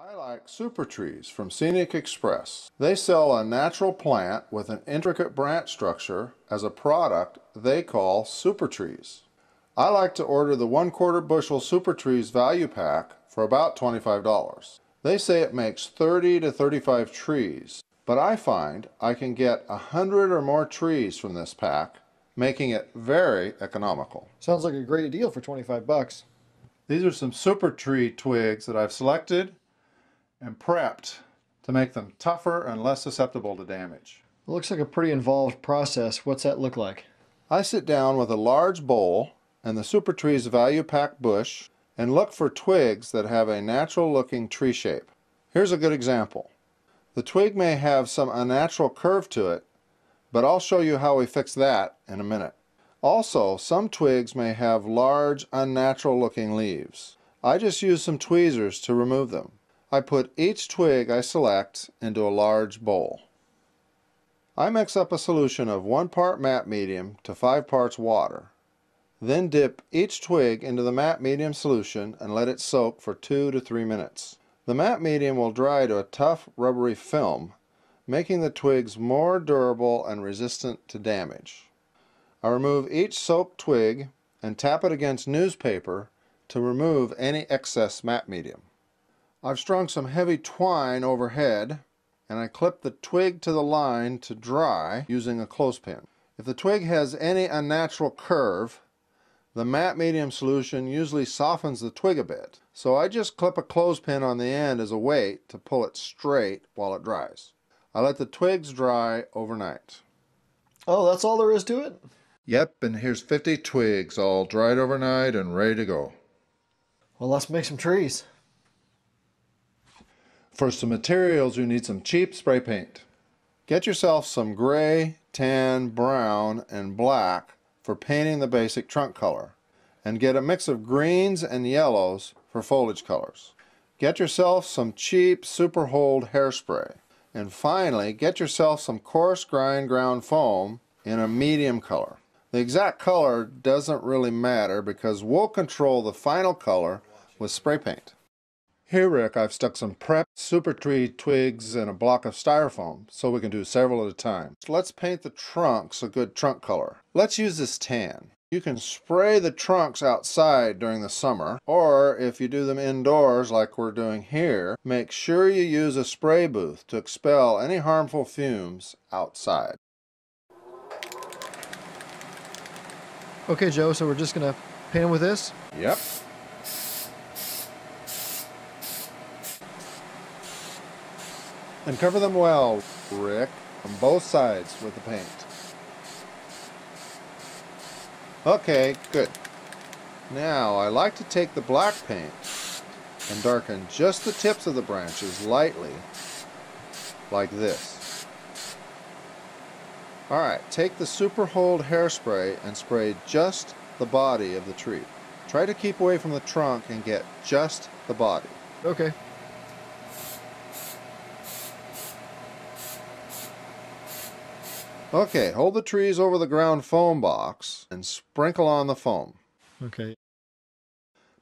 I like super trees from Scenic Express. They sell a natural plant with an intricate branch structure as a product they call super trees. I like to order the 1/4 bushel super trees value pack for about $25. They say it makes 30 to 35 trees, but I find I can get 100 or more trees from this pack, making it very economical. Sounds like a great deal for 25 bucks. These are some super tree twigs that I've selected and prepped to make them tougher and less susceptible to damage. It looks like a pretty involved process. What's that look like? I sit down with a large bowl and the Super Trees Value Pack bush and look for twigs that have a natural looking tree shape. Here's a good example. The twig may have some unnatural curve to it, but I'll show you how we fix that in a minute. Also, some twigs may have large, unnatural looking leaves. I just use some tweezers to remove them. I put each twig I select into a large bowl. I mix up a solution of 1 part matte medium to 5 parts water. Then dip each twig into the matte medium solution and let it soak for 2 to 3 minutes. The matte medium will dry to a tough, rubbery film, making the twigs more durable and resistant to damage. I remove each soaked twig and tap it against newspaper to remove any excess matte medium. I've strung some heavy twine overhead and I clip the twig to the line to dry using a clothespin. If the twig has any unnatural curve, the matte medium solution usually softens the twig a bit, so I just clip a clothespin on the end as a weight to pull it straight while it dries. I let the twigs dry overnight. Oh, that's all there is to it? Yep, and here's 50 twigs all dried overnight and ready to go. Well, let's make some trees. For some materials, you need some cheap spray paint. Get yourself some gray, tan, brown, and black for painting the basic trunk color, and get a mix of greens and yellows for foliage colors. Get yourself some cheap super hold hairspray, and finally get yourself some coarse grind ground foam in a medium color. The exact color doesn't really matter because we'll control the final color with spray paint. Here, Rick, I've stuck some prepped super tree twigs in a block of styrofoam so we can do several at a time. So let's paint the trunks a good trunk color. Let's use this tan. You can spray the trunks outside during the summer, or if you do them indoors like we're doing here, make sure you use a spray booth to expel any harmful fumes outside. Okay, Joe, so we're just going to paint them with this? Yep. And cover them well, Rick, on both sides with the paint. Okay, good. Now, I like to take the black paint and darken just the tips of the branches lightly, like this. Alright, take the Super Hold hairspray and spray just the body of the tree. Try to keep away from the trunk and get just the body. Okay. Okay, hold the trees over the ground foam box and sprinkle on the foam. Okay.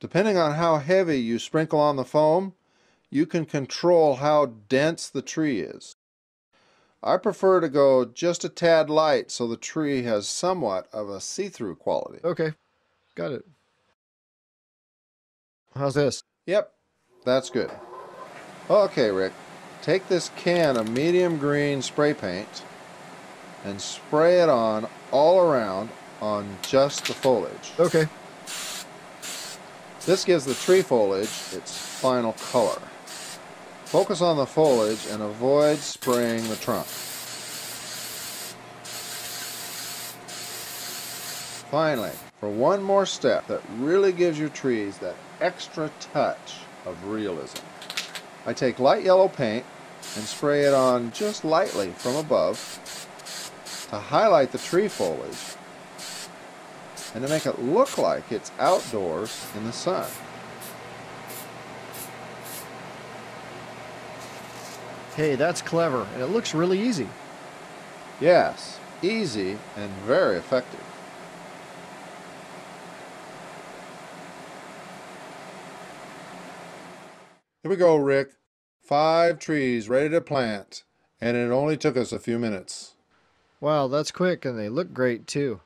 Depending on how heavy you sprinkle on the foam, you can control how dense the tree is. I prefer to go just a tad light so the tree has somewhat of a see-through quality. Okay, got it. How's this? Yep, that's good. Okay, Rick, take this can of medium green spray paint and spray it on all around on just the foliage. Okay. This gives the tree foliage its final color. Focus on the foliage and avoid spraying the trunk. Finally, for one more step that really gives your trees that extra touch of realism, I take light yellow paint and spray it on just lightly from above to highlight the tree foliage and to make it look like it's outdoors in the sun. Hey, that's clever, and it looks really easy. Yes, easy and very effective. Here we go, Rick. 5 trees ready to plant, and it only took us a few minutes. Wow, that's quick, and they look great too.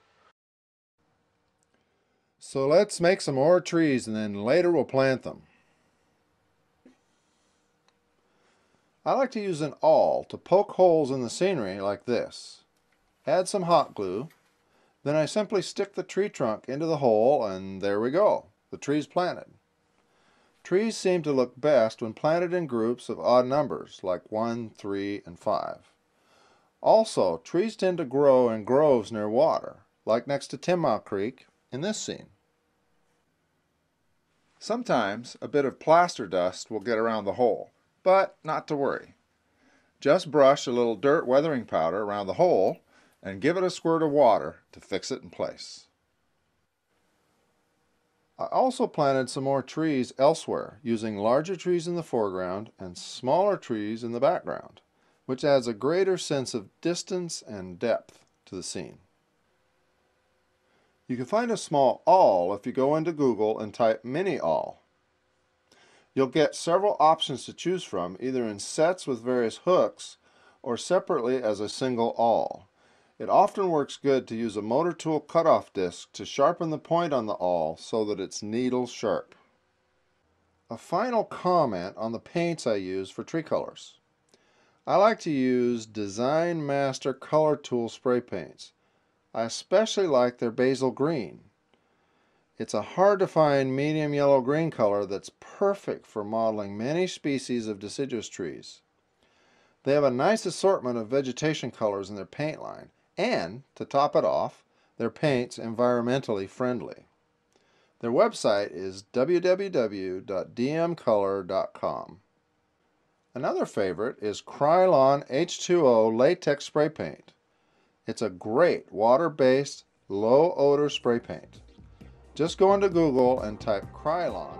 So let's make some more trees and then later we'll plant them. I like to use an awl to poke holes in the scenery like this. Add some hot glue. Then I simply stick the tree trunk into the hole and there we go. The tree's planted. Trees seem to look best when planted in groups of odd numbers like 1, 3, and 5. Also, trees tend to grow in groves near water, like next to Timmau Creek in this scene. Sometimes a bit of plaster dust will get around the hole, but not to worry. Just brush a little dirt weathering powder around the hole and give it a squirt of water to fix it in place. I also planted some more trees elsewhere, using larger trees in the foreground and smaller trees in the background, which adds a greater sense of distance and depth to the scene. You can find a small awl if you go into Google and type mini awl. You'll get several options to choose from, either in sets with various hooks or separately as a single awl. It often works good to use a motor tool cutoff disc to sharpen the point on the awl so that it's needle sharp. A final comment on the paints I use for tree colors. I like to use Design Master Color Tool spray paints. I especially like their basil green. It's a hard to find medium yellow-green color that's perfect for modeling many species of deciduous trees. They have a nice assortment of vegetation colors in their paint line, and, to top it off, their paint's environmentally friendly. Their website is www.dmcolor.com. Another favorite is Krylon H2O Latex Spray Paint. It's a great water-based, low-odor spray paint. Just go into Google and type Krylon.